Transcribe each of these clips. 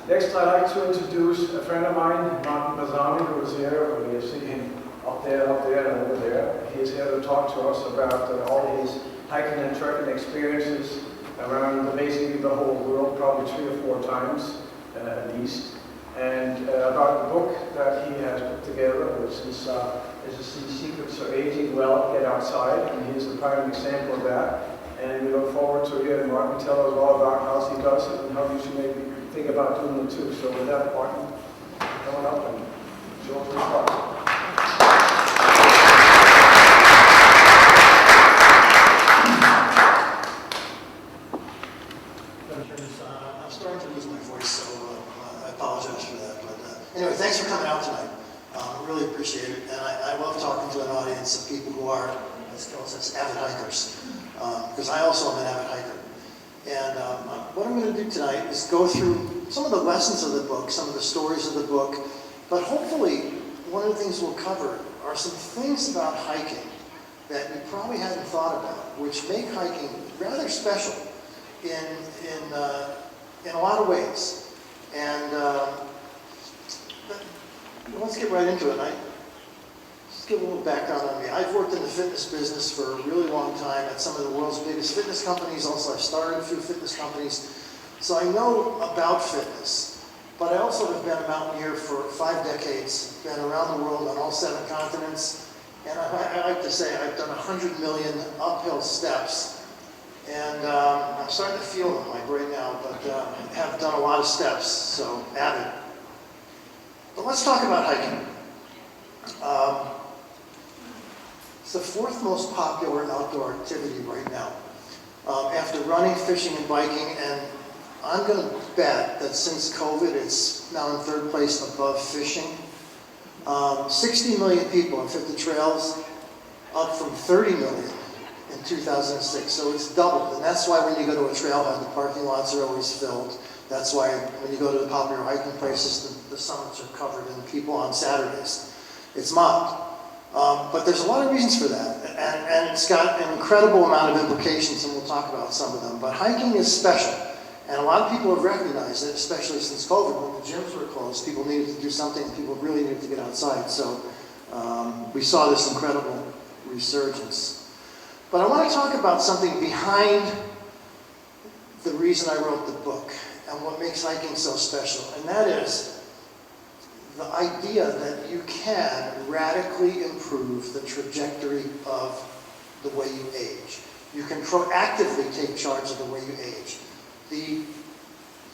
Next, I'd like to introduce a friend of mine, Martin Pazzani, who is here. We see him up there, and over there. He's here to talk to us about all his hiking and trekking experiences around basically the whole world, probably 3 or 4 times at least. And about the book that he has put together, which is The Secrets of Aging Well, Get Outside, and he's a prime example of that. And we look forward to hearing Martin tell us all about how he does it and how you should maybe think about doing it too. So with that, Martin, come on up and show us your part. I'm starting to lose my voice, so I apologize for that. But anyway, thanks for coming out tonight. I really appreciate it. And I love talking to an audience of people who are, as Kel says, avid hikers. Because I also am an avid hiker. And what I'm going to do tonight is go through some of the lessons of the book, some of the stories of the book, but hopefully one of the things we'll cover are some things about hiking that you probably hadn't thought about, which make hiking rather special in a lot of ways. And let's get right into it. Just give a little background on me. I've worked in the fitness business for a really long time at some of the world's biggest fitness companies. Also, I've started a few fitness companies. So I know about fitness, but I also have been a mountaineer for 5 decades, been around the world on all 7 continents. And I like to say I've done 100 million uphill steps. And I'm starting to feel them like right now, but have done a lot of steps, so avid. But let's talk about hiking. It's the 4th most popular outdoor activity right now, after running, fishing, and biking. And I'm going to bet that since COVID, it's now in 3rd place above fishing. 60 million people have hit the trails, up from 30 million in 2006. So it's doubled. And that's why when you go to a trailhead, the parking lots are always filled. That's why when you go to the popular hiking places, the summits are covered in people on Saturdays. It's mobbed. But there's a lot of reasons for that, and it's got an incredible amount of implications, and we'll talk about some of them. But hiking is special, and a lot of people have recognized it, especially since COVID, when the gyms were closed. People needed to do something, and people really needed to get outside. So we saw this incredible resurgence. But I want to talk about something behind the reason I wrote the book, and what makes hiking so special, and that is the idea that you can radically improve the trajectory of the way you age. You can proactively take charge of the way you age. The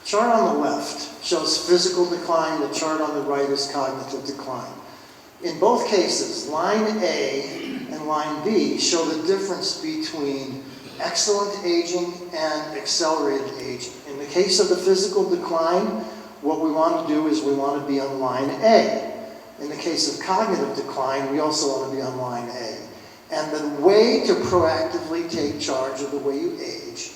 chart on the left shows physical decline. The chart on the right is cognitive decline. In both cases, line A and line B show the difference between excellent aging and accelerated aging. In the case of the physical decline, what we want to do is we want to be on line A. In the case of cognitive decline, we also want to be on line A. And the way to proactively take charge of the way you age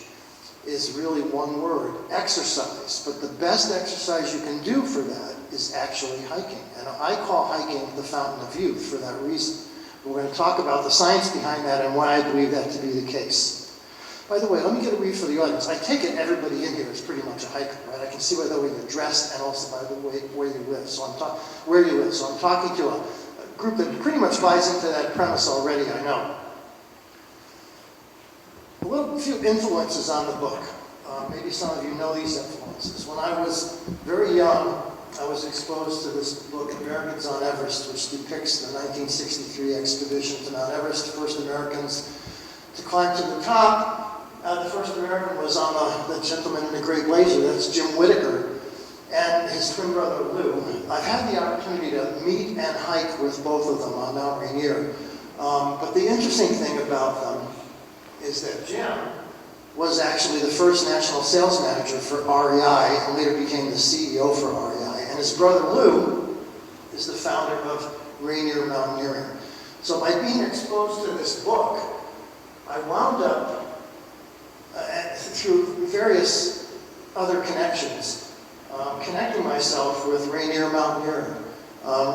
is really one word: exercise. But the best exercise you can do for that is actually hiking. And I call hiking the fountain of youth for that reason. We're going to talk about the science behind that and why I believe that to be the case. By the way, let me get a read for the audience. I take it everybody in here is pretty much a hiker, right? I can see by the way you're dressed and also by the way where you live. So I'm talking to a group that pretty much buys into that premise already, I know. A few influences on the book. Maybe some of you know these influences. When I was very young, I was exposed to this book, Americans on Everest, which depicts the 1963 expedition to Mount Everest, first Americans to climb to the top. The first American was on the gentleman in the gray blazer. That's Jim Whittaker, and his twin brother Lou. I've had the opportunity to meet and hike with both of them on Mount Rainier. But the interesting thing about them is that Jim was actually the first national sales manager for REI and later became the CEO for REI. And his brother Lou is the founder of Rainier Mountaineering. So by being exposed to this book, I wound up, through various other connections, connecting myself with Rainier Mountaineering.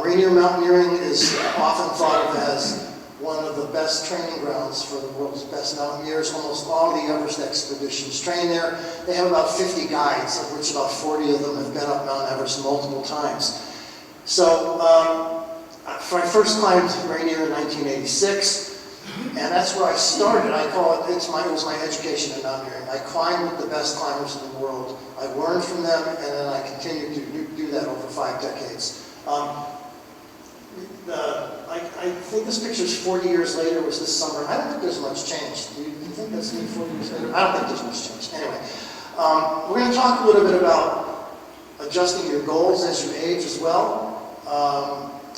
Rainier Mountaineering is often thought of as one of the best training grounds for the world's best mountaineers. Almost all the Everest expeditions train there. They have about 50 guides, of which about 40 of them have been up Mount Everest multiple times. So I first climbed Rainier in 1986. And that's where I started. I call it, it was my education in mountaineering. I climbed with the best climbers in the world. I learned from them, and then I continued to do that over 5 decades. I think this picture's 40 years later, was this summer. I don't think there's much change. Do you think that's me 40 years later? I don't think there's much change. Anyway, we're going to talk a little bit about adjusting your goals as you age as well.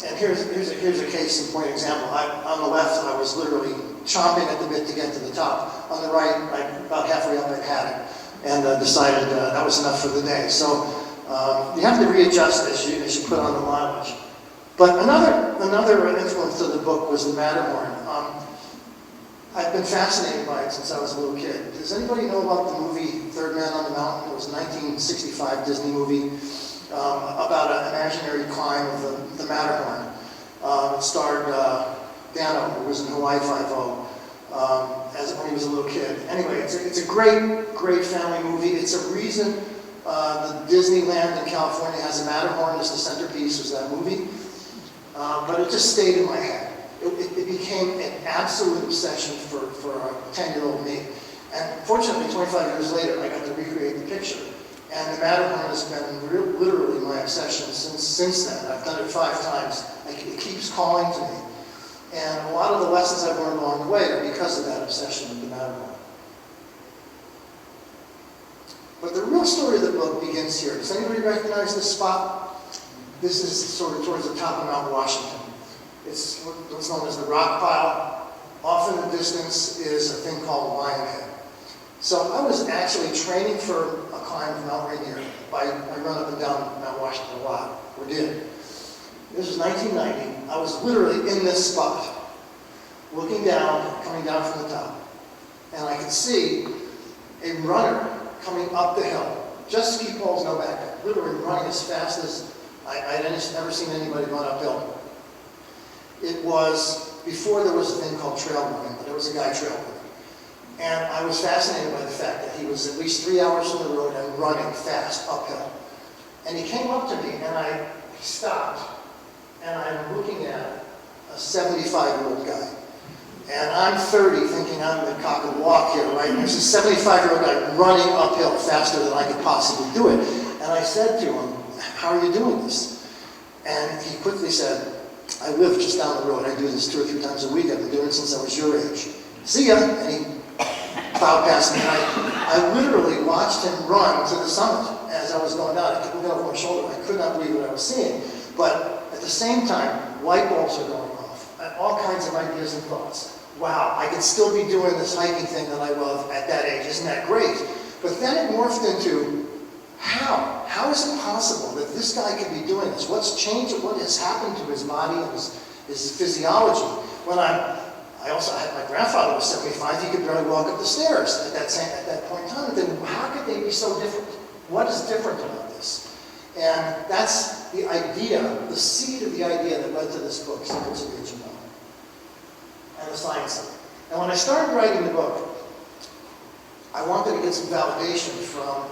And here's a case in point example. On the left, I was literally chomping at the bit to get to the top. On the right, about halfway up, I had it, and decided that was enough for the day. So you have to readjust as you put on the mileage. But another influence of the book was the Matterhorn. I've been fascinated by it since I was a little kid. Does anybody know about the movie Third Man on the Mountain? It was a 1965 Disney movie. About an imaginary climb of the Matterhorn. It starred Dano, who was in Hawaii Five-0, when he was a little kid. Anyway, it's a great family movie. It's a reason the Disneyland in California has a Matterhorn as the centerpiece, was that movie. But it just stayed in my head. It became an absolute obsession for a 10-year-old me. And fortunately, 25 years later, I got to recreate the picture. And the Matterhorn has been literally my obsession since then. I've done it 5 times. It keeps calling to me. And a lot of the lessons I've learned along the way are because of that obsession with the Matterhorn. But the real story of the book begins here. Does anybody recognize this spot? This is sort of towards the top of Mount Washington. It's what's known as the rock pile. Off in the distance is a thing called Lionhead. So I was actually training for a climb of Mount Rainier. I run up and down Mount Washington a lot, or did. This was 1990. I was literally in this spot, looking down, coming down from the top. And I could see a runner coming up the hill. Just ski poles, no backpack. Literally running as fast as I'd never seen anybody run uphill. It was before there was a thing called trail running, but there was a guy trail running. And I was fascinated by the fact that he was at least 3 hours from the road and running fast uphill. And he came up to me, and I stopped, and I'm looking at a 75-year-old guy. And I'm 30, thinking I'm the cock and walk here, right? And there's a 75-year-old guy running uphill faster than I could possibly do it. And I said to him, "How are you doing this?" And he quickly said, "I live just down the road. I do this 2 or 3 times a week. I've been doing it since I was your age. See ya." And he plowed past me. I literally watched him run to the summit as I was going down. I kept looking over my shoulder. I could not believe what I was seeing. But at the same time, light bulbs are going off. All kinds of ideas and thoughts. Wow, I could still be doing this hiking thing that I love at that age. Isn't that great? But then it morphed into, how? How is it possible that this guy could be doing this? What's changed? What has happened to his body and his physiology? When I also had, my grandfather was 75, he could barely walk up the stairs at that point in time. Then how could they be so different? What is different about this? And that's the idea, the seed of the idea that led to this book, Secrets of GMALL, and the science of it. And when I started writing the book, I wanted to get some validation from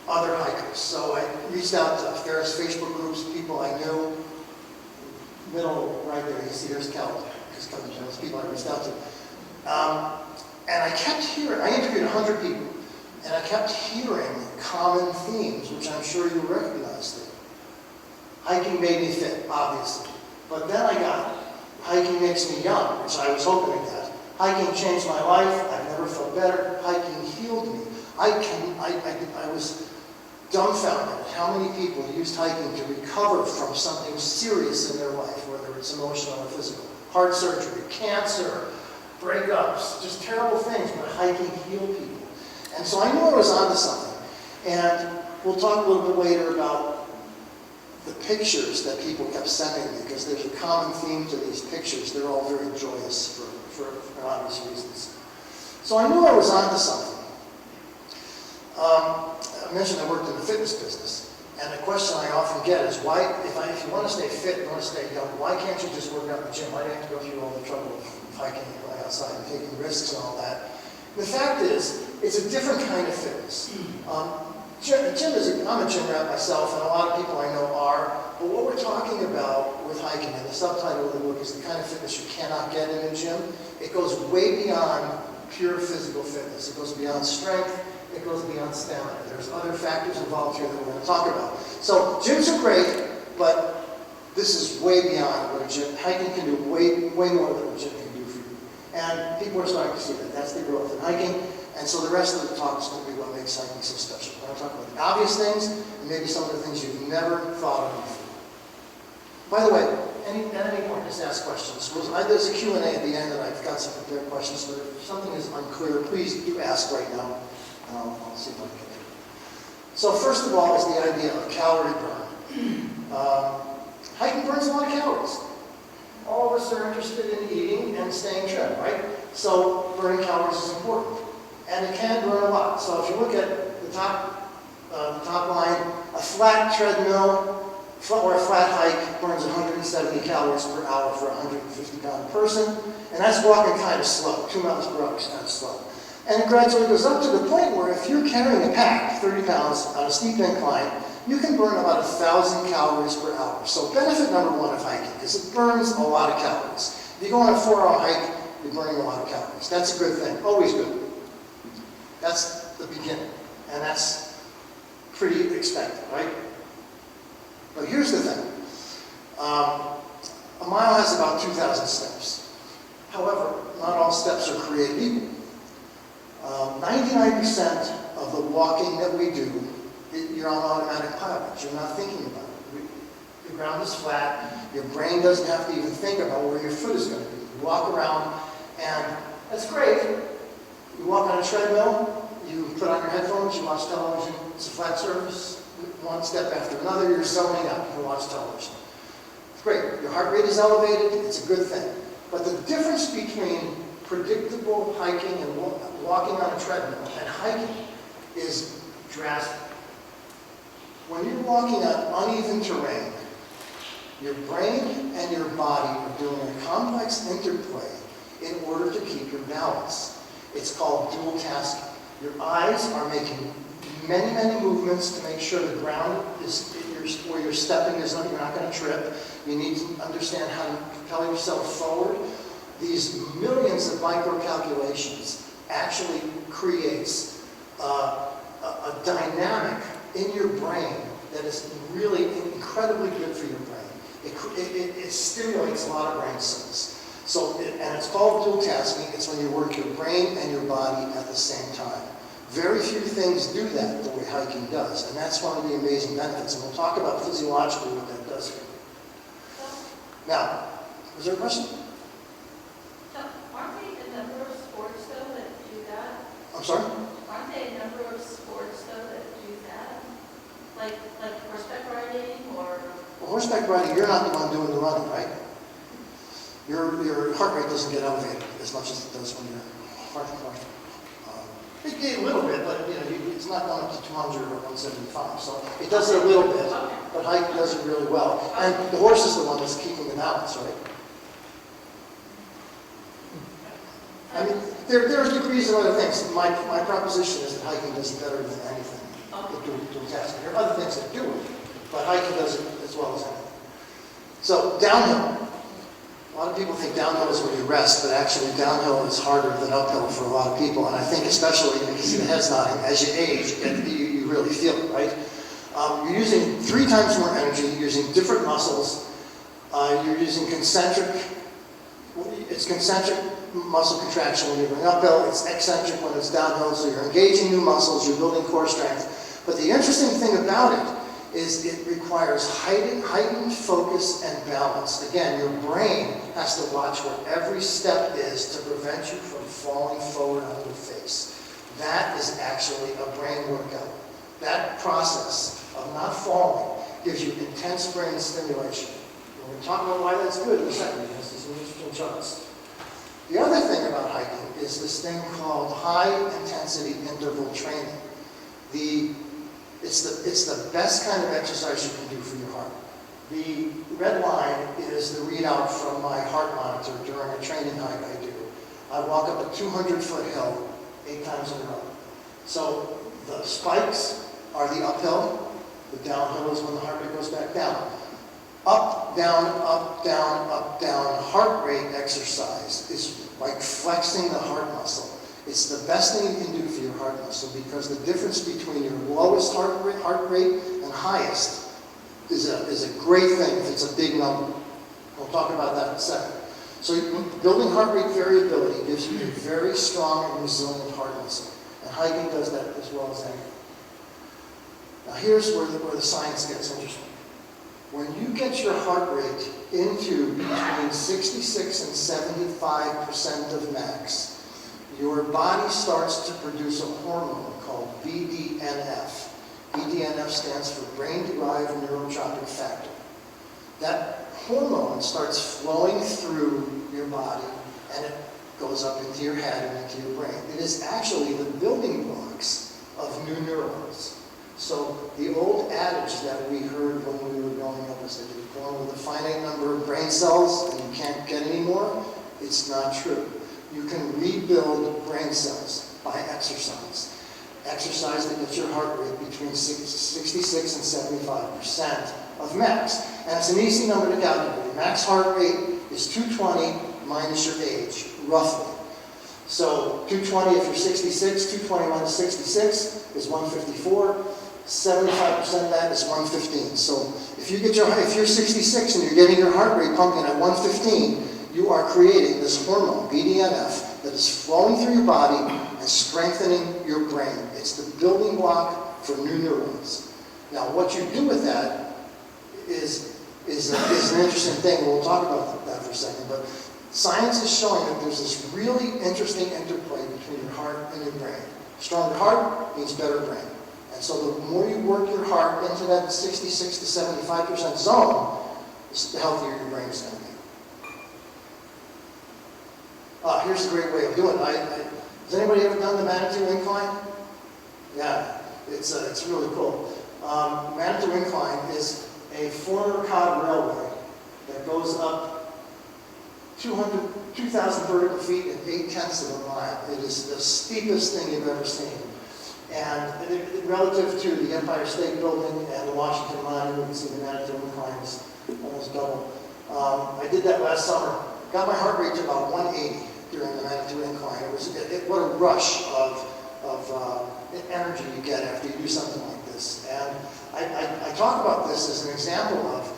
other hikers. So I reached out to various Facebook groups, people I knew. Middle right there, you see there's Cal. Those people I reached out to. And I kept hearing, I interviewed 100 people, and I kept hearing common themes, which I'm sure you recognize there. Hiking made me fit, obviously. But then I got, hiking makes me young, which I was hoping to get. Hiking changed my life, I've never felt better. Hiking healed me. I was dumbfounded at how many people used hiking to recover from something serious in their life, whether it's emotional or physical. Heart surgery, cancer, breakups, just terrible things, but hiking healed people. And so I knew I was onto something. And we'll talk a little bit later about the pictures that people kept sending me, because there's a common theme to these pictures. They're all very joyous for obvious reasons. So I knew I was onto something. I mentioned I worked in the fitness business. And the question I often get is, why, if you want to stay fit, you want to stay young, why can't you just work out in the gym? Why do you have to go through all the trouble of hiking and going outside and taking risks and all that? The fact is, it's a different kind of fitness. I'm a gym rat myself, and a lot of people I know are, but what we're talking about with hiking, and the subtitle of the book is the kind of fitness you cannot get in a gym. It goes way beyond pure physical fitness. It goes beyond strength. It goes beyond stamina. There's other factors involved here that we're going to talk about. So gyms are great, but this is way beyond what a gym, hiking can do way more than a gym can do for you. And people are starting to see that. That's the growth in hiking. And so the rest of the talk is going to be what makes hiking so special. We're going to talk about the obvious things and maybe some of the things you've never thought of before. By the way, at any point, just ask questions. There's a Q&A at the end, and I've got some prepared questions, but if something is unclear, please do ask right now. I'll see if I can get it. So first of all is the idea of calorie burn. Hiking burns a lot of calories. All of us are interested in eating and staying trim, right? So burning calories is important. And it can burn a lot. So if you look at the top line, a flat treadmill or a flat hike burns 170 calories per hour for a 150-pound person. And that's walking kind of slow. 2 miles per hour is kind of slow. And it gradually goes up to the point where if you're carrying a pack, 30 pounds, on a steep incline, you can burn about 1,000 calories per hour. So benefit number one of hiking is it burns a lot of calories. If you go on a 4-hour hike, you're burning a lot of calories. That's a good thing, always good. That's the beginning, and that's pretty expected, right? But here's the thing. A mile has about 2,000 steps. However, not all steps are created equal. 99% of the walking that we do, you're on automatic pilot. You're not thinking about it. The ground is flat. Your brain doesn't have to even think about where your foot is going to be. You walk around, and that's great. You walk on a treadmill, you put on your headphones, you watch television. It's a flat surface. One step after another, you're zoning out. You can watch television. It's great. Your heart rate is elevated. It's a good thing. But the difference between predictable hiking and walking on a treadmill and hiking is drastic. When you're walking on uneven terrain, your brain and your body are doing a complex interplay in order to keep your balance. It's called dual tasking. Your eyes are making many movements to make sure the ground is where you're stepping is you're not going to trip. You need to understand how to propel yourself forward. These millions of micro calculations actually creates a dynamic in your brain that is really incredibly good for your brain. It stimulates a lot of brain cells. So, and it's called dual tasking. It's when you work your brain and your body at the same time. Very few things do that the way hiking does, and that's one of the amazing benefits. And we'll talk about physiologically what that does for you. Now, is there a question? So, aren't they a number of sports though that do that? I'm sorry? Aren't they a number of sports though that do that? Like horseback riding or? Well, horseback riding, you're not the one doing the running, right? Your heart rate doesn't get elevated as much as it does when you're walking. It gets a little bit, but it's not going up to 200 or 175. So it does it a little bit, but hiking does it really well. And the horse is the one that's keeping the balance, right? I mean, there are degrees of other things. My proposition is that hiking does it better than anything. There are other things that do it, but hiking does it as well as anything. So downhill. A lot of people think downhill is where you rest, but actually downhill is harder than uphill for a lot of people. And I think especially, you can see the heads nodding, as you age, you really feel it, right? You're using 3 times more energy, you're using different muscles, you're using concentric muscle contraction when you're going uphill, it's eccentric when it's downhill, so you're engaging new muscles, you're building core strength. But the interesting thing about it is it requires heightened focus and balance. Again, your brain has to watch where every step is to prevent you from falling forward on your face. That is actually a brain workout. That process of not falling gives you intense brain stimulation. We're going to talk about why that's good in a second, because there's some interesting charts. The other thing about hiking is this thing called high-intensity interval training. The It's the best kind of exercise you can do for your heart. The red line is the readout from my heart monitor during a training hike I do. I walk up a 200-foot hill 8 times in a row. So the spikes are the uphill. The downhill is when the heart rate goes back down. Up, down, up, down, up, down. Heart rate exercise is like flexing the heart muscle. It's the best thing you can do for your heart muscle because the difference between your lowest heart rate and highest is a great thing if it's a big number. We'll talk about that in a second. So building heart rate variability gives you a very strong and resilient heart muscle. And hiking does that as well as anything. Now here's where the science gets interesting. When you get your heart rate into between 66 and 75% of max, your body starts to produce a hormone called BDNF. BDNF stands for brain-derived neurotrophic factor. That hormone starts flowing through your body and it goes up into your head and into your brain. It is actually the building blocks of new neurons. So the old adage that we heard when we were growing up is that you're born with a finite number of brain cells and you can't get any more. It's not true. You can rebuild brain cells by exercise. Exercise that gets your heart rate between 66 and 75% of max. And it's an easy number to calculate. Your max heart rate is 220 minus your age, roughly. So 220 if you're 66, 220 minus 66 is 154. 75% of that is 115. So if you're 66 and you're getting your heart rate pumping at 115, you are creating this hormone, BDNF, that is flowing through your body and strengthening your brain. It's the building block for new neurons. Now, what you do with that is an interesting thing. We'll talk about that for a second. But science is showing that there's this really interesting interplay between your heart and your brain. Stronger heart means better brain. And so the more you work your heart into that 66 to 75% zone, the healthier your brain is going to be. Here's a great way of doing it. Has anybody ever done the Manitou Incline? Yeah, it's really cool. Manitou Incline is a former cod railway that goes up 2,000 vertical feet in 0.8 of a mile. It is the steepest thing you've ever seen. And relative to the Empire State Building and the Washington Monument, you can see the Manitou Incline is almost double. I did that last summer. Got my heart rate to about 180 during the Manitou Incline. What a rush of energy you get after you do something like this. And I talk about this as an example of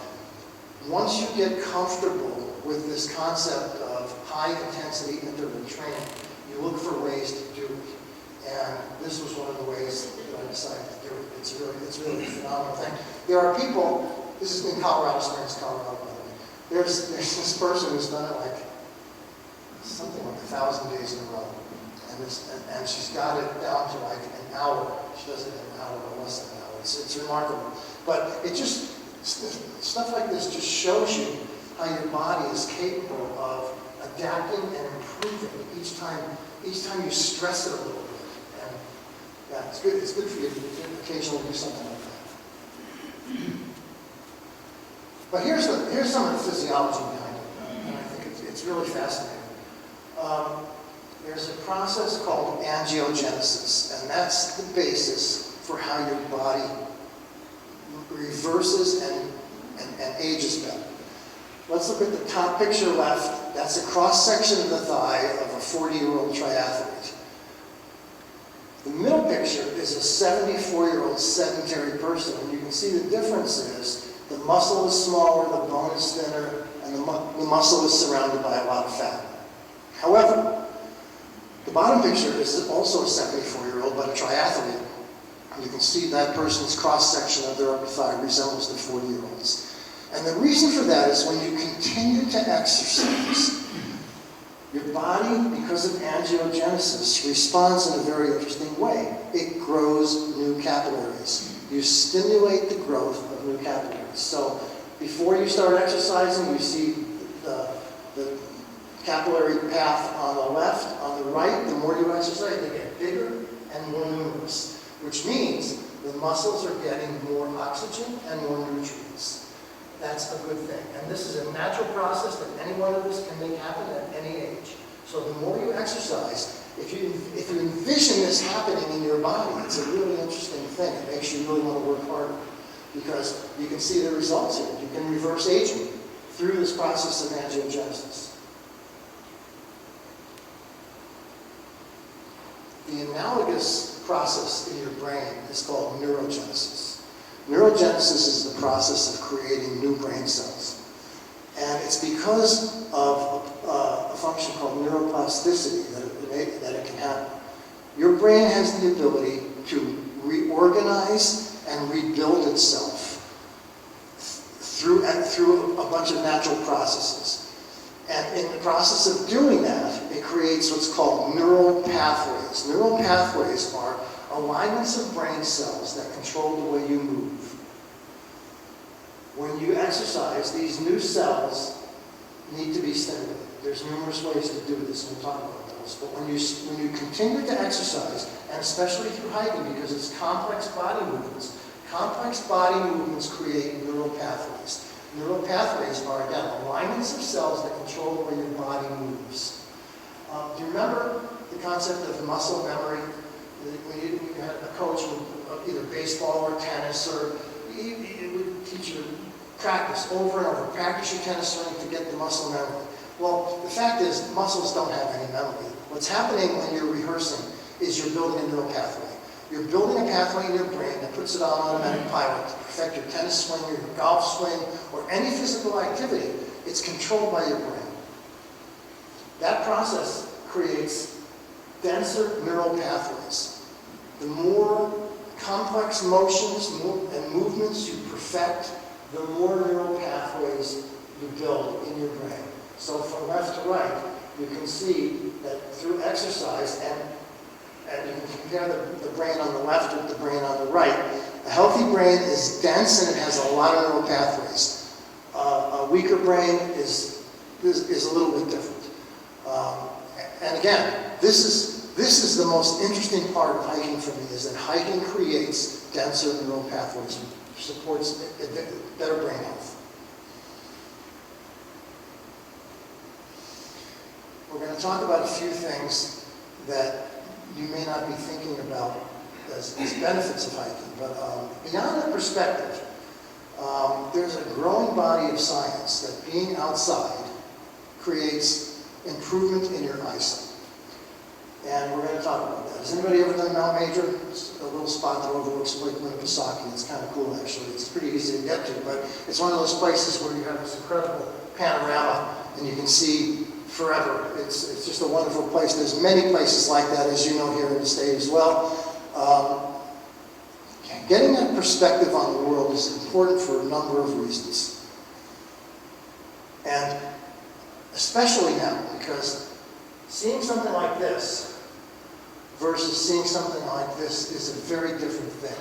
once you get comfortable with this concept of high-intensity interval training, you look for ways to do it. And this was one of the ways that I decided to do it. It's really a phenomenal thing. There are people, this is in Colorado Springs, Colorado, by the way. There's this person who's done it like something like 1,000 days in a row. And she's got it down to like an hour. She does it in an hour or less than an hour. It's remarkable. But it just, stuff like this just shows you how your body is capable of adapting and improving each time you stress it a little bit. And yeah, it's good for you to occasionally do something like that. But here's some of the physiology behind it, and I think it's really fascinating. There's a process called angiogenesis, and that's the basis for how your body reverses and ages better. Let's look at the top picture left. That's a cross-section of the thigh of a 40-year-old triathlete. The middle picture is a 74-year-old sedentary person, and you can see the difference is the muscle is smaller, the bone is thinner, and the muscle is surrounded by a lot of fat. However, the bottom picture is also a 74-year-old, but a triathlete. You can see that person's cross-section of their upper thigh resembles the 40-year-olds. And the reason for that is when you continue to exercise, your body, because of angiogenesis, responds in a very interesting way. It grows new capillaries. You stimulate the growth of new capillaries. So before you start exercising, you see the capillary path on the left. On the right, the more you exercise, they get bigger and more numerous, which means the muscles are getting more oxygen and more nutrients. That's a good thing. And this is a natural process that any one of us can make happen at any age. So the more you exercise, if you envision this happening in your body, it's a really interesting thing. It makes you really want to work harder because you can see the results here. You can reverse aging through this process of angiogenesis. The analogous process in your brain is called neurogenesis. Neurogenesis is the process of creating new brain cells. And it's because of a function called neuroplasticity that it can happen. Your brain has the ability to reorganize and rebuild itself through a bunch of natural processes. And in the process of doing that, it creates what's called neural pathways. Neural pathways are alignments of brain cells that control the way you move. When you exercise, these new cells need to be stimulated. There's numerous ways to do this, and we'll talk about those. But when you continue to exercise, and especially through hiking, because it's complex body movements create neural pathways. Neural pathways are, again, alignments of cells that control the way your body moves. Do you remember the concept of muscle memory? When you had a coach with either baseball or tennis, or he would teach you to practice over and over, practice your tennis swing to get the muscle memory. Well, the fact is, muscles don't have any memory. What's happening when you're rehearsing is you're building a neural pathway. You're building a pathway in your brain that puts it on automatic pilot to perfect your tennis swing or your golf swing or any physical activity. It's controlled by your brain. That process creates denser neural pathways. The more complex motions and movements you perfect, the more neural pathways you build in your brain. So from left to right, you can see that through exercise, and you can compare the brain on the left with the brain on the right. A healthy brain is dense and it has a lot of neural pathways. A weaker brain is a little bit different. And again, this is the most interesting part of hiking for me, is that hiking creates denser neural pathways and supports better brain health. We're going to talk about a few things that you may not be thinking about as benefits of hiking, but beyond that perspective, there's a growing body of science that being outside creates improvement in your eyesight. And we're going to talk about that. Has anybody ever done Mount Major? It's a little spot that overlooks Lake Winnipesaukee. It's kind of cool, actually. It's pretty easy to get to, but it's one of those places where you have this incredible panorama and you can see forever. It's just a wonderful place. There's many places like that, as you know, here in the state as well. Getting that perspective on the world is important for a number of reasons. And especially now, because seeing something like this versus seeing something like this is a very different thing.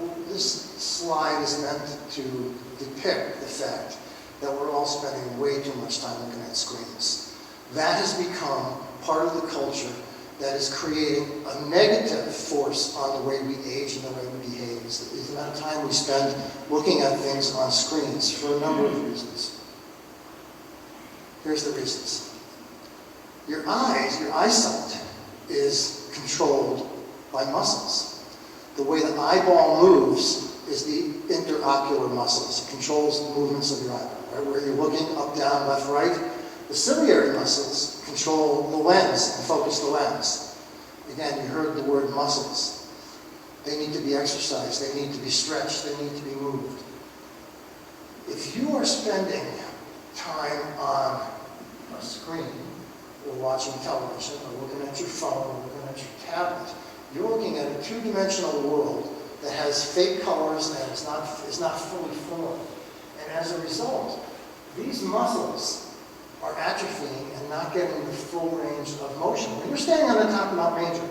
And this slide is meant to depict the fact that we're all spending way too much time looking at screens. That has become part of the culture that is creating a negative force on the way we age and the way we behave. It's the amount of time we spend looking at things on screens for a number of reasons. Here's the reasons. Your eyesight is controlled by muscles. The way the eyeball moves is the interocular muscles. It controls the movements of your eyeball, right? Where you're looking up, down, left, right. The ciliary muscles control the lens and focus the lens. Again, you heard the word muscles. They need to be exercised. They need to be stretched. They need to be moved. If you are spending time on a screen, or watching television, or looking at your phone, or looking at your tablet, you're looking at a two-dimensional world that has fake colors and is not fully formed. And as a result, these muscles are atrophying and not getting the full range of motion. When you're standing on the top of Mount Major,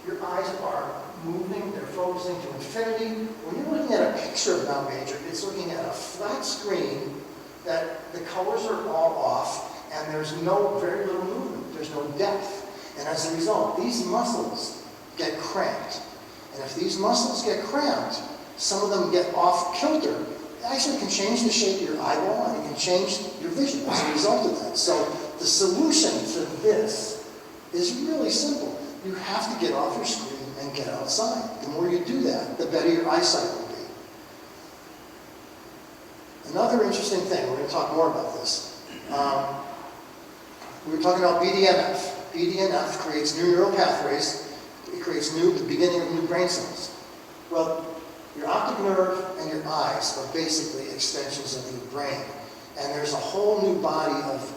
your eyes are moving, they're focusing to infinity. When you're looking at a picture of Mount Major, it's looking at a flat screen that the colors are all off, and there's very little movement. There's no depth. And as a result, these muscles get cramped. And if these muscles get cramped, some of them get off kilter, it actually can change the shape of your eyeball and it can change your vision as a result of that. So the solution to this is really simple. You have to get off your screen and get outside. The more you do that, the better your eyesight will be. Another interesting thing, we're going to talk more about this. We were talking about BDNF. BDNF creates new neural pathways. It creates the beginning of new brain cells. Well, your optic nerve and your eyes are basically extensions of your brain. And there's a whole new body of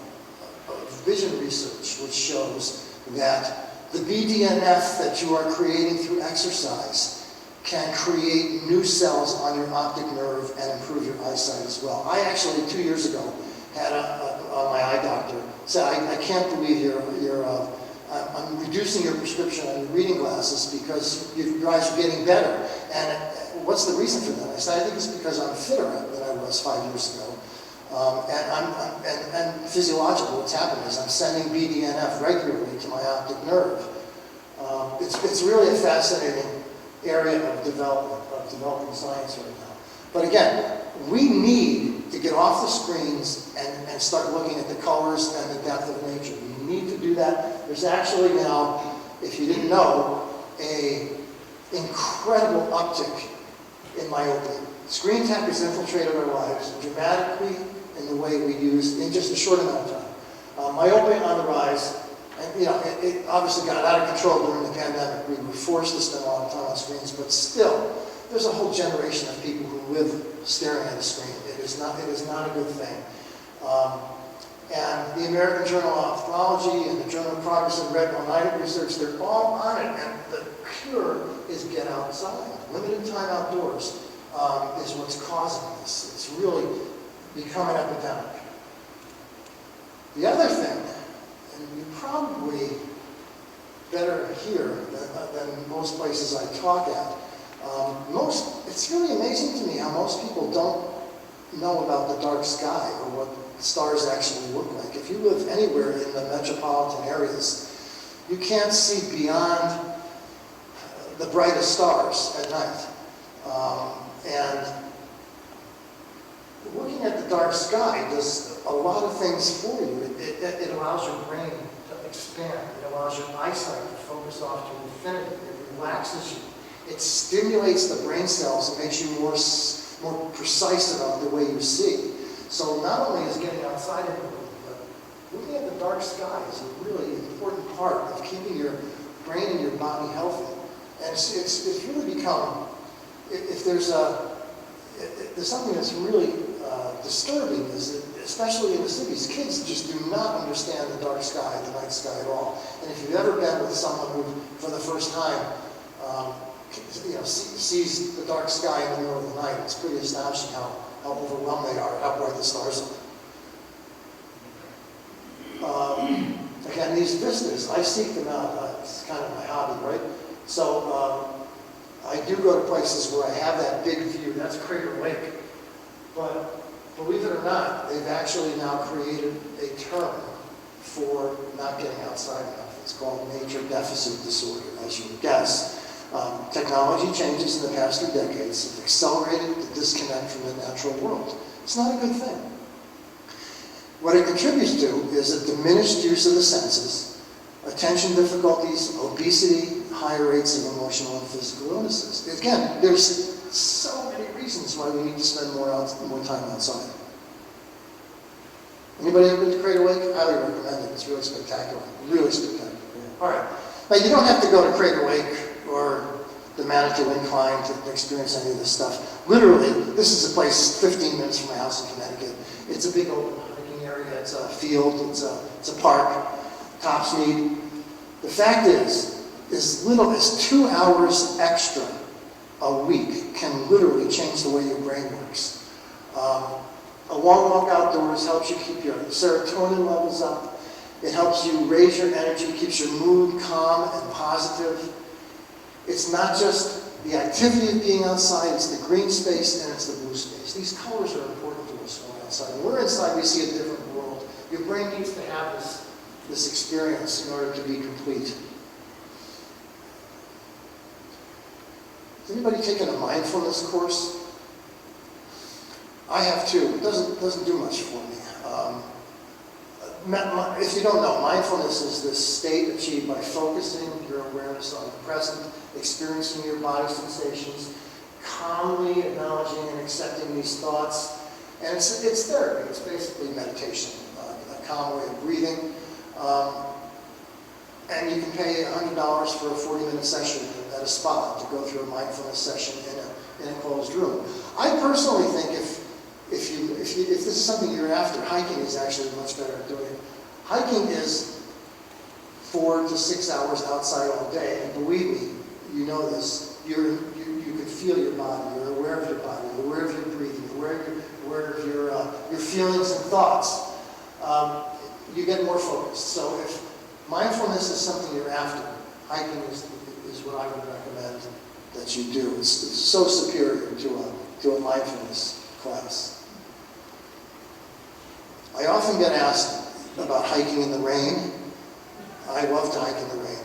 vision research which shows that the BDNF that you are creating through exercise can create new cells on your optic nerve and improve your eyesight as well. I actually, 2 years ago, had my eye doctor say, I can't believe I'm reducing your prescription on your reading glasses because your eyes are getting better. And what's the reason for that? I said, I think it's because I'm fitter than I was 5 years ago. And physiological, what's happening is I'm sending BDNF regularly to my optic nerve. It's really a fascinating area of developing science right now. But again, we need to get off the screens and start looking at the colors and the depth of nature. We need to do that. There's actually now, if you didn't know, an incredible uptick in myopia. Screen tech has infiltrated our lives dramatically in the way we use in just a short amount of time. Myopia on the rise. And, it obviously got out of control during the pandemic. We were forced to spend a lot of time on screens, but still, there's a whole generation of people who live staring at a screen. It is not a good thing. And the American Journal of Ophthalmology and the Journal of Progress in Retinitis Research, they're all on it, and the cure is get outside. Limited time outdoors is what's causing this. It's really become an epidemic. The other thing, and you probably better here than most places I talk at. It's really amazing to me how most people don't know about the dark sky or what stars actually look like. If you live anywhere in the metropolitan areas, you can't see beyond the brightest stars at night. And looking at the dark sky does a lot of things for you. It allows your brain to expand. It allows your eyesight to focus off to infinity. It relaxes you. It stimulates the brain cells and makes you more precise about the way you see. So not only is getting outside important, but looking at the dark sky is a really important part of keeping your brain and your body healthy. And it's really become, if there's something that's really disturbing, is that especially in the cities, kids just do not understand the dark sky, the night sky at all. And if you've ever been with someone who, for the first time, sees the dark sky in the middle of the night, it's pretty astonishing how overwhelmed they are, how bright the stars are. Again, these vistas, I seek them out. It's kind of my hobby, right? So I do go to places where I have that big view. That's Crater Lake. But believe it or not, they've actually now created a term for not getting outside enough. It's called nature deficit disorder, as you would guess. Technology changes in the past 2 decades have accelerated the disconnect from the natural world. It's not a good thing. What it contributes to is a diminished use of the senses, attention difficulties, obesity, higher rates of emotional and physical illnesses. Again, there's so many reasons why we need to spend more time outside. Anybody ever been to Crater Lake? Highly recommend it. It's really spectacular. Really spectacular. All right. Now, you don't have to go to Crater Lake or the Manitou Incline to experience any of this stuff. Literally, this is a place 15 minutes from my house in Connecticut. It's a big open hiking area. It's a field. It's a park. Tops Mead. The fact is, as little as 2 hours extra a week can literally change the way your brain works. A long walk outdoors helps you keep your serotonin levels up. It helps you raise your energy, keeps your mood calm and positive. It's not just the activity of being outside, it's the green space and it's the blue space. These colors are important to us when we're outside. When we're inside, we see a different world. Your brain needs to have this experience in order to be complete. Has anybody taken a mindfulness course? I have too. It doesn't do much for me. If you don't know, mindfulness is this state achieved by focusing your awareness on the present, experiencing your body sensations, calmly acknowledging and accepting these thoughts. And it's therapy. It's basically meditation, a calm way of breathing. And you can pay $100 for a 40-minute session at a spa to go through a mindfulness session in a closed room. I personally think if this is something you're after, hiking is actually much better at doing it. Hiking is 4 to 6 hours outside all day, and believe me, you know this. You can feel your body. You're aware of your body. You're aware of your breathing. You're aware of your feelings and thoughts. You get more focused. So if mindfulness is something you're after, hiking is what I would recommend that you do. It's so superior to a mindfulness class. I often get asked about hiking in the rain. I love to hike in the rain.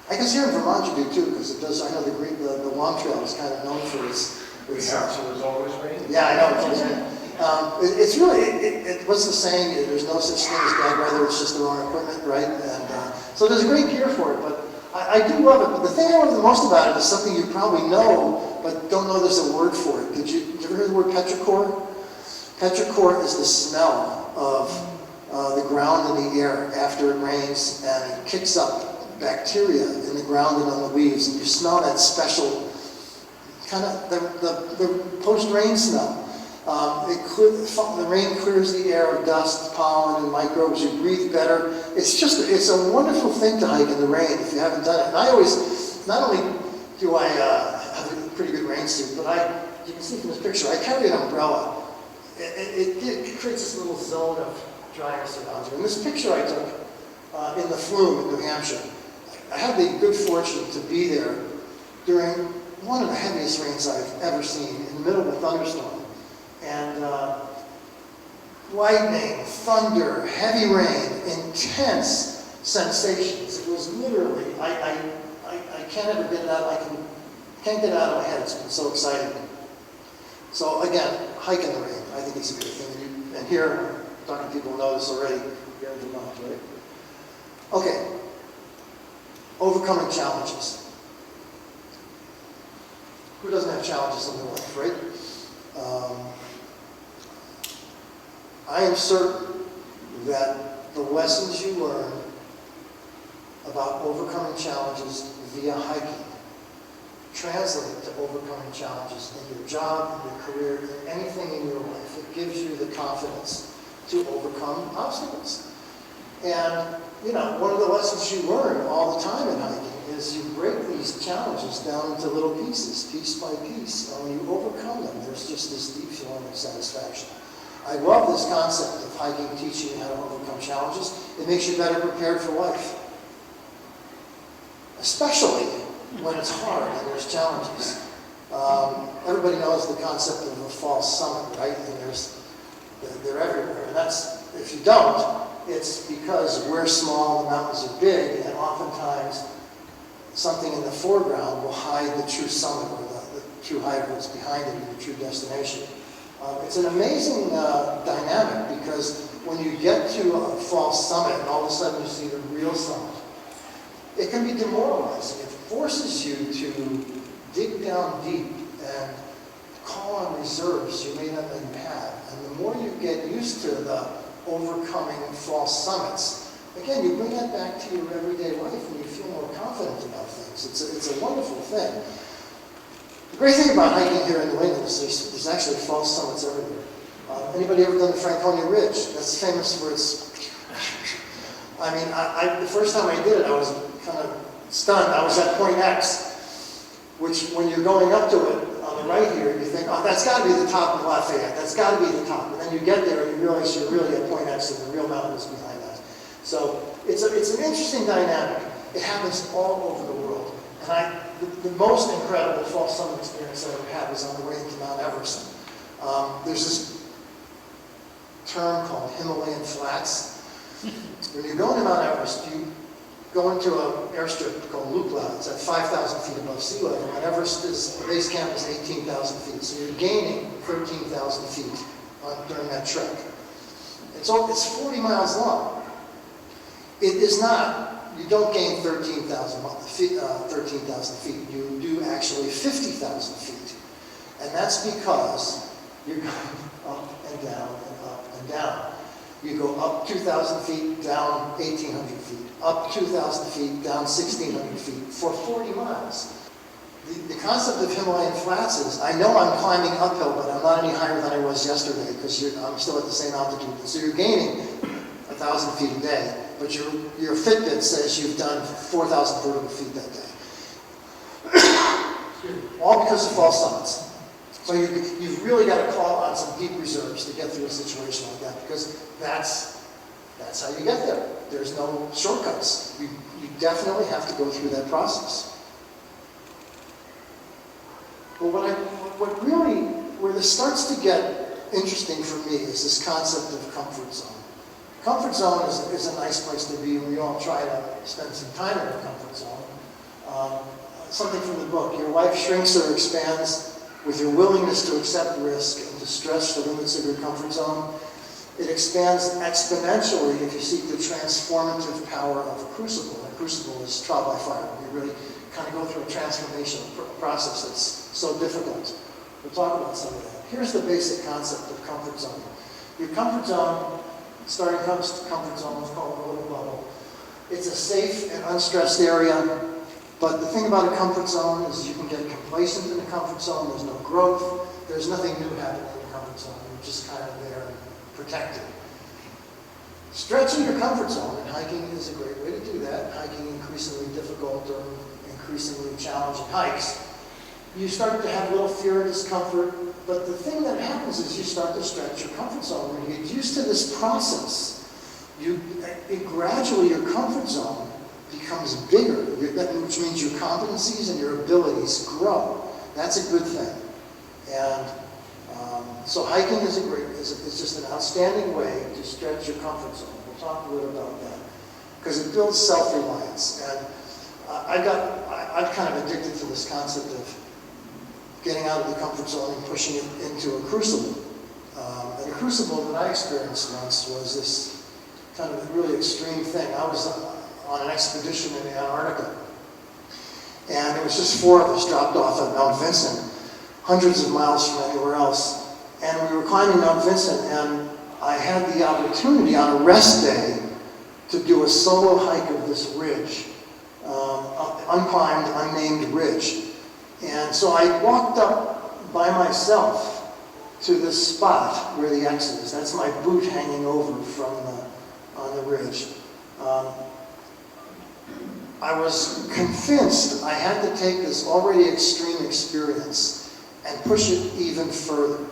I guess here in Vermont you do too, because it does. I know the Long Trail is kind of known for its. Yeah, so there's always rain. Yeah, I know. It's always rain. It's really. What's the saying? There's no such thing as bad weather. It's just the wrong equipment, right? And so there's great gear for it. But I do love it. But the thing I love the most about it is something you probably know, but don't know there's a word for it. Did you ever hear the word petrichor? Petrichor is the smell of the ground and the air after it rains, and it kicks up bacteria in the ground and on the leaves, and you smell that special kind of the post-rain smell. The rain clears the air of dust, pollen, and microbes. You breathe better. It's a wonderful thing to hike in the rain if you haven't done it. And I always, not only do I have a pretty good rain suit, but you can see from this picture, I carry an umbrella. It creates this little zone of dryness around you. And this picture I took in the Flume in New Hampshire, I had the good fortune to be there during one of the heaviest rains I've ever seen, in the middle of a thunderstorm. And lightning, thunder, heavy rain, intense sensations. It was literally, I can't ever get it out. I can't get it out of my head. It's been so exciting. So again, hike in the rain. I think it's a good thing. And here, talking to people who know this already. Here in Vermont, right? Okay. Overcoming challenges. Who doesn't have challenges in their life, right? I am certain that the lessons you learn about overcoming challenges via hiking translate to overcoming challenges in your job, in your career, in anything in your life. It gives you the confidence to overcome obstacles. And, one of the lessons you learn all the time in hiking is you break these challenges down into little pieces, piece by piece. And when you overcome them, there's just this deep feeling of satisfaction. I love this concept of hiking teaching you how to overcome challenges. It makes you better prepared for life. Especially when it's hard and there's challenges. Everybody knows the concept of a false summit, right? And they're everywhere. And that's, if you don't, it's because we're small, the mountains are big, and oftentimes something in the foreground will hide the true summit or the true height of what's behind it and the true destination. It's an amazing dynamic because when you get to a false summit and all of a sudden you see the real summit, it can be demoralizing. It forces you to dig down deep and call on reserves you may not have had. And the more you get used to the overcoming false summits, again, you bring that back to your everyday life and you feel more confident about things. It's a wonderful thing. The great thing about hiking here in New England is there's actually false summits everywhere. Anybody ever done the Franconia Ridge? That's famous for its... I mean, the first time I did it, I was kind of stunned. I was at Point X, which when you're going up to it on the right here, you think, oh, that's got to be the top of Lafayette. That's got to be the top. And then you get there and you realize you're really at Point X and the real mountain is behind that. So it's an interesting dynamic. It happens all over the world. And the most incredible false summit experience I ever had was on the way into Mount Everest. There's this term called Himalayan flats. When you go into Mount Everest, go into an airstrip called Lukla. It's at 5,000 feet above sea level, and Everest the base camp is 18,000 feet. So you're gaining 13,000 feet during that trek. It's 40 miles long. It is not, you don't gain 13,000 feet. You do actually 50,000 feet. And that's because you're going up and down and up and down. You go up 2,000 feet, down 1,800 feet, up 2,000 feet, down 1,600 feet for 40 miles. The concept of Himalayan flats is, I know I'm climbing uphill, but I'm not any higher than I was yesterday because I'm still at the same altitude. So you're gaining 1,000 feet a day, but your Fitbit says you've done 4,000 vertical feet that day. All because of false summits. So you've really got to call on some deep reserves to get through a situation like that, because that's how you get there. There's no shortcuts. You definitely have to go through that process. But where this starts to get interesting for me is this concept of comfort zone. Comfort zone is a nice place to be, and we all try to spend some time in our comfort zone. Something from the book, your life shrinks or expands with your willingness to accept risk and to stretch the limits of your comfort zone. It expands exponentially if you seek the transformative power of a crucible. A crucible is trial by fire. You really kind of go through a transformation process that's so difficult. We'll talk about some of that. Here's the basic concept of comfort zone. Your comfort zone, starting comfort zone is called a little bubble. It's a safe and unstressed area. But the thing about a comfort zone is you can get complacent in a comfort zone. There's no growth. There's nothing new happening in a comfort zone. You're just kind of there and protected. Stretching your comfort zone, and hiking is a great way to do that. Hiking increasingly difficult or increasingly challenging hikes. You start to have a little fear and discomfort. But the thing that happens is you start to stretch your comfort zone. When you get used to this process, gradually your comfort zone becomes bigger, which means your competencies and your abilities grow. That's a good thing. And so hiking is just an outstanding way to stretch your comfort zone. We'll talk a little about that because it builds self-reliance. And I'm kind of addicted to this concept of getting out of the comfort zone and pushing it into a crucible. And a crucible that I experienced once was this kind of really extreme thing. I was on an expedition in Antarctica. And it was just 4 of us dropped off at Mount Vincent, hundreds of miles from anywhere else. And we were climbing Mount Vincent, and I had the opportunity on a rest day to do a solo hike of this ridge, unclimbed, unnamed ridge. And so I walked up by myself to this spot where the X is. That's my boot hanging over on the ridge. I was convinced I had to take this already extreme experience and push it even further.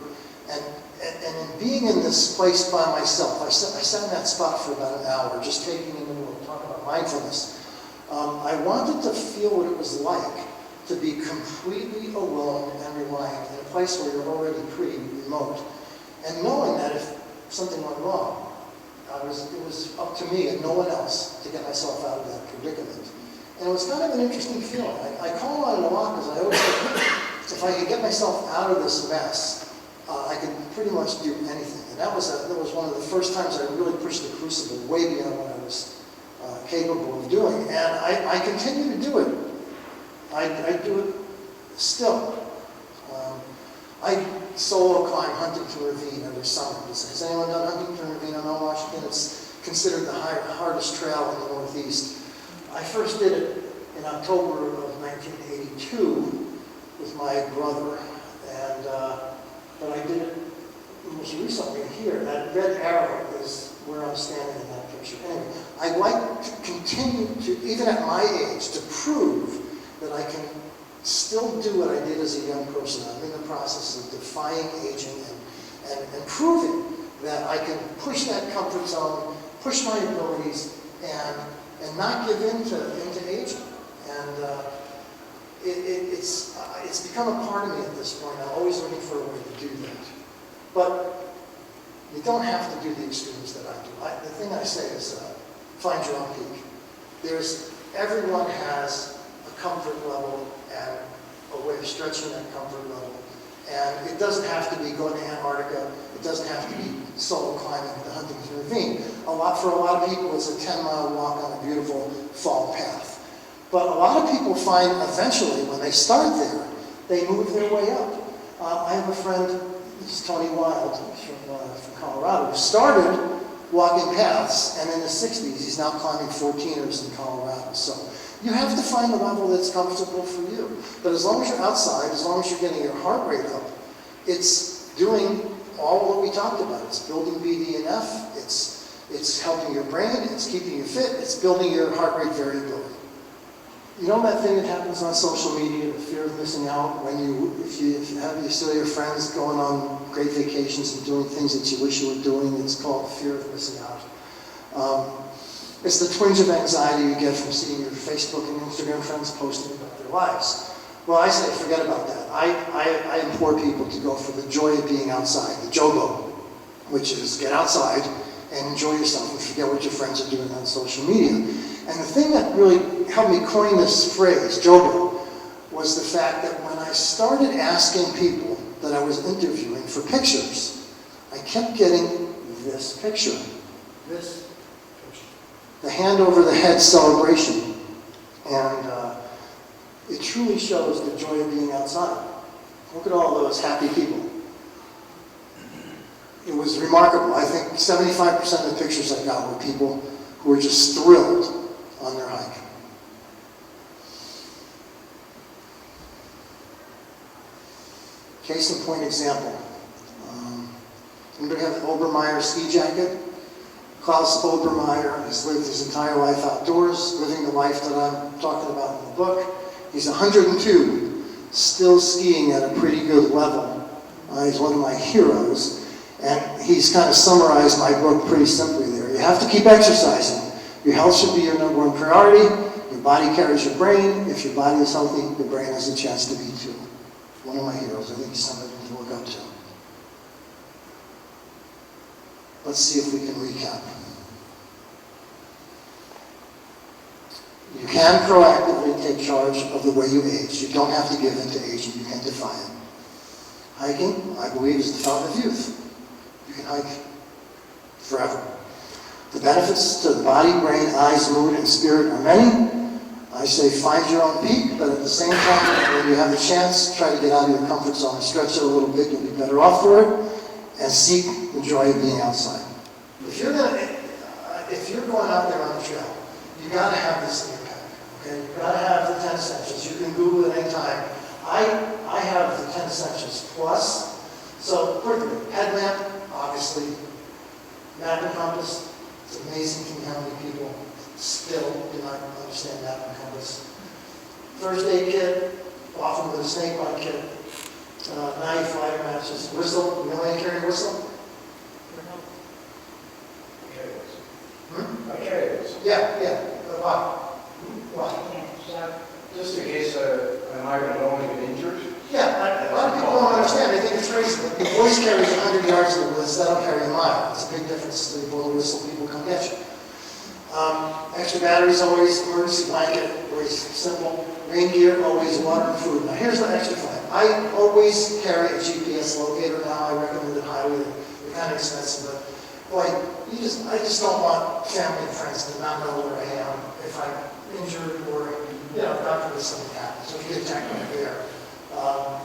And in being in this place by myself, I sat in that spot for about an hour, just taking in the world, talking about mindfulness. I wanted to feel what it was like to be completely alone and reliant in a place where you're already pretty remote. And knowing that if something went wrong, it was up to me and no one else to get myself out of that predicament. And it was kind of an interesting feeling. I call on it a lot because I always think if I could get myself out of this mess, I could pretty much do anything. And that was one of the first times I really pushed the crucible way beyond what I was capable of doing. And I continue to do it. I do it still. I solo climb Huntington Ravine every summer. Has anyone done Huntington Ravine on Mount Washington? It's considered the hardest trail in the Northeast. I first did it in October of 1982 with my brother, but I did it most recently here. That red arrow is where I'm standing in that picture. Anyway, I like to continue to, even at my age, to prove that I can still do what I did as a young person. I'm in the process of defying aging and proving that I can push that comfort zone, push my abilities, and not give in to aging. And it's become a part of me at this point. I'm always looking for a way to do that. But you don't have to do the extremes that I do. The thing I say is find your own peak. Everyone has a comfort level and a way of stretching that comfort level. And it doesn't have to be going to Antarctica. It doesn't have to be solo climbing the Huntington Ravine. For a lot of people, it's a 10-mile walk on a beautiful fall path. But a lot of people find eventually, when they start there, they move their way up. I have a friend, this is Tony Wild from Colorado, who started walking paths, and in his 60s, he's now climbing 14ers in Colorado. So you have to find a level that's comfortable for you. But as long as you're outside, as long as you're getting your heart rate up, it's doing all what we talked about. It's building BDNF, it's helping your brain, it's keeping you fit, it's building your heart rate variability. You know that thing that happens on social media, the fear of missing out, when if you see your friends going on great vacations and doing things that you wish you were doing, it's called the fear of missing out. It's the twinge of anxiety you get from seeing your Facebook and Instagram friends posting about their lives. Well, I say forget about that. I implore people to go for the joy of being outside, the JOBO, which is get outside and enjoy yourself and forget what your friends are doing on social media. And the thing that really helped me coin this phrase, JOBO, was the fact that when I started asking people that I was interviewing for pictures, I kept getting this picture. This picture. The hand over the head celebration. And it truly shows the joy of being outside. Look at all those happy people. It was remarkable. I think 75% of the pictures I got were people who were just thrilled on their hike. Case in point example. Anybody have an Obermeyer ski jacket? Klaus Obermeyer has lived his entire life outdoors, living the life that I'm talking about in the book. He's 102, still skiing at a pretty good level. He's one of my heroes. And he's kind of summarized my book pretty simply there. You have to keep exercising. Your health should be your number one priority. Your body carries your brain. If your body is healthy, your brain has a chance to be too. One of my heroes. I think he's somebody to look up to. Let's see if we can recap. You can proactively take charge of the way you age. You don't have to give in to aging. You can defy it. Hiking, I believe, is the fountain of youth. You can hike forever. The benefits to the body, brain, eyes, mood, and spirit are many. I say find your own peak, but at the same time, when you have the chance, try to get out of your comfort zone and stretch it a little bit. You'll be better off for it, and seek the joy of being outside. If you're going out there on the trail, you got to have this in your pack. Okay, you got to have the 10 essentials. You can Google it anytime. I have the 10 essentials plus. So quickly, headlamp, obviously, map and compass. It's amazing to me how many people still do not understand map and compass. First aid kit, often with a snake bite kit, knife, lighter matches, whistle. You know how you carry a whistle? Okay. Yeah. Why? Just in case an item would only get injured. Yeah, a lot of people don't understand. They think it's crazy. If your voice carries 100 yards in the woods, that'll carry a mile. It's a big difference to the blow the whistle, people come get you. Extra batteries always, emergency blanket, always simple. Rain gear, always water and food. Now here's the extra fun. I always carry a GPS locator now. I recommend it highly. They're kind of expensive, but boy, I just don't want family and friends to not know where I am if I'm injured or, God forbid something happens. So if you get attacked by a bear.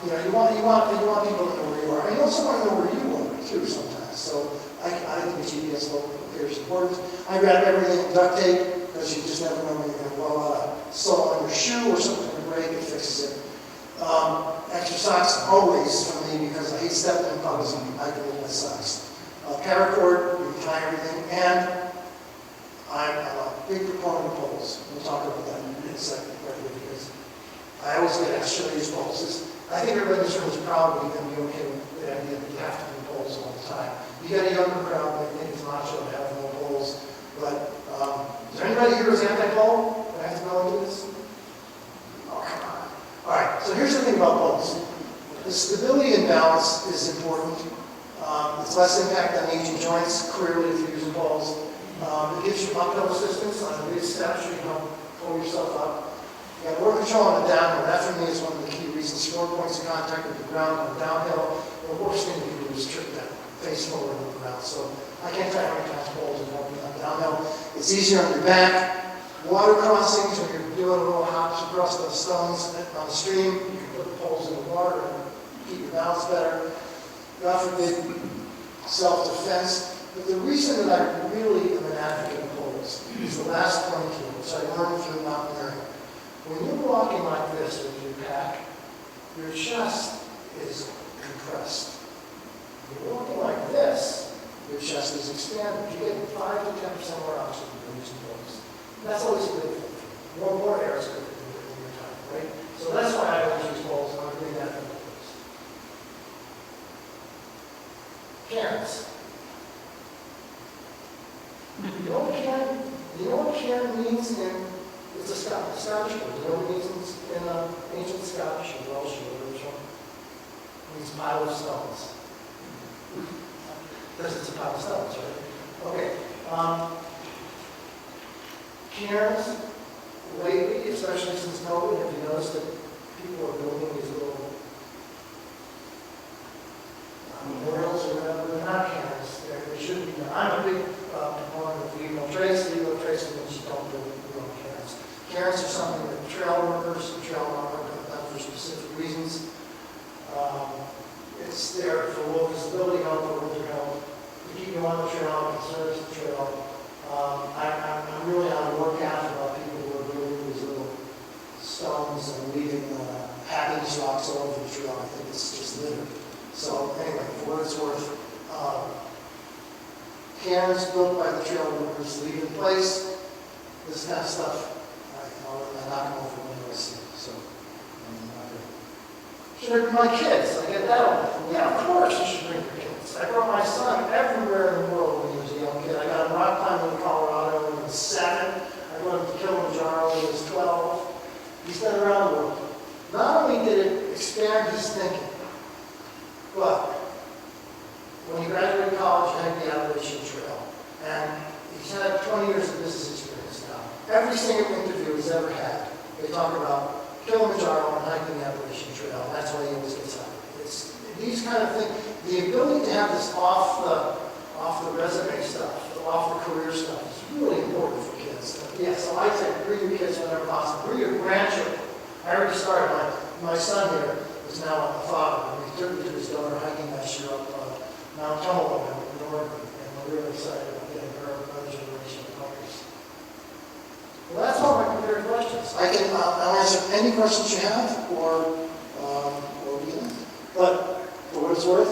You want people to know where you are. And you also want to know where you are too sometimes. So I think the GPS locator is important. I grab everything duct tape because you just never know when you're going to blow out a sole on your shoe or something to break. It fixes it. Extra socks always for me because I hate stepping in puddles and I can move my socks. Paracord, you can tie everything, and I'm a big proponent of poles. We'll talk about that in a second, because I always get asked, should I use poles? I think everybody in this room is probably going to be okay with the idea that you have to do poles all the time. You get a younger crowd that think it's macho to have no poles, but is there anybody here who's anti-pole? Do I have to go into this? Oh, come on. All right, so here's the thing about poles. The stability and balance is important. It's less impact on aging joints, clearly, if you're using poles. It gives you uphill assistance on the big steps, you can pull yourself up. You got more control on the downhill. That for me is one of the key reasons. 4 points of contact with the ground on downhill. The worst thing you can do is trip that face forward on the ground. So I can't tell you how many times poles have helped me on downhill. It's easier on your back. Water crossings, when you're doing a little hops across the stones on the stream, you can put the poles in the water and keep your balance better. God forbid, self-defense. But the reason that I really am an advocate of poles is the last point here, which I learned through mountaineering. When you're walking like this with your pack, your chest is compressed. When you're walking like this, your chest is expanded. You get 5 to 10% more oxygen from using poles. That's always a good thing. More air is good in your time, right? So that's why I always use poles, and I'm doing that in poles. Cairns. You know what cairn means in, it's a Scottish word. You know what it means in ancient Scottish or Welsh or original? It means pile of stones. Because it's a pile of stones, right? Okay. Cairns, lately, especially since COVID, have you noticed that people are building these little memorials or whatever? They're not cairns. They should be. I'm a big proponent of legal trace. Legal trace means you don't build your own cairns. Cairns are something that trail workers and trail runners have done for specific reasons. It's there for low visibility, outdoor winter health, to keep you on the trail, to service the trail. I'm really on the lookout for people who are building these little stones and leaving happiness rocks all over the trail. I think it's just litter. So anyway, for what it's worth, cairns built by the trail workers leave in place. This kind of stuff, I knock them over when I see. So, should I bring my kids? I get that one. Yeah, of course you should bring your kids. I brought my son everywhere in the world when he was a young kid. I got him rock climbing in Colorado when he was 7. I brought him to Kilimanjaro when he was 12. He's been around the world. Not only did it expand his thinking, but when he graduated college, he had the Appalachian Trail. And he's had 20 years of business experience now. Every single interview he's ever had, they talk about Kilimanjaro and hiking the Appalachian Trail. And that's why he always gets hired. It's these kind of things. The ability to have this off the resume stuff, off the career stuff is really important for kids. Yeah, so I say bring your kids whenever possible. Bring your grandchildren. I already started. My son here is now a father. And he took me to his daughter hiking last year up Mount Tomo in Oregon. And we're really excited about getting her another generation of hikers. Well, that's all my prepared questions. I'll answer any questions you have, or but for what it's worth,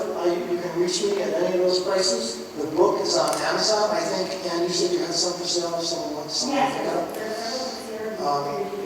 you can reach me at any of those places. The book is on Amazon. I think, and you said you had some for sale if someone wants something. Yes, there's several here.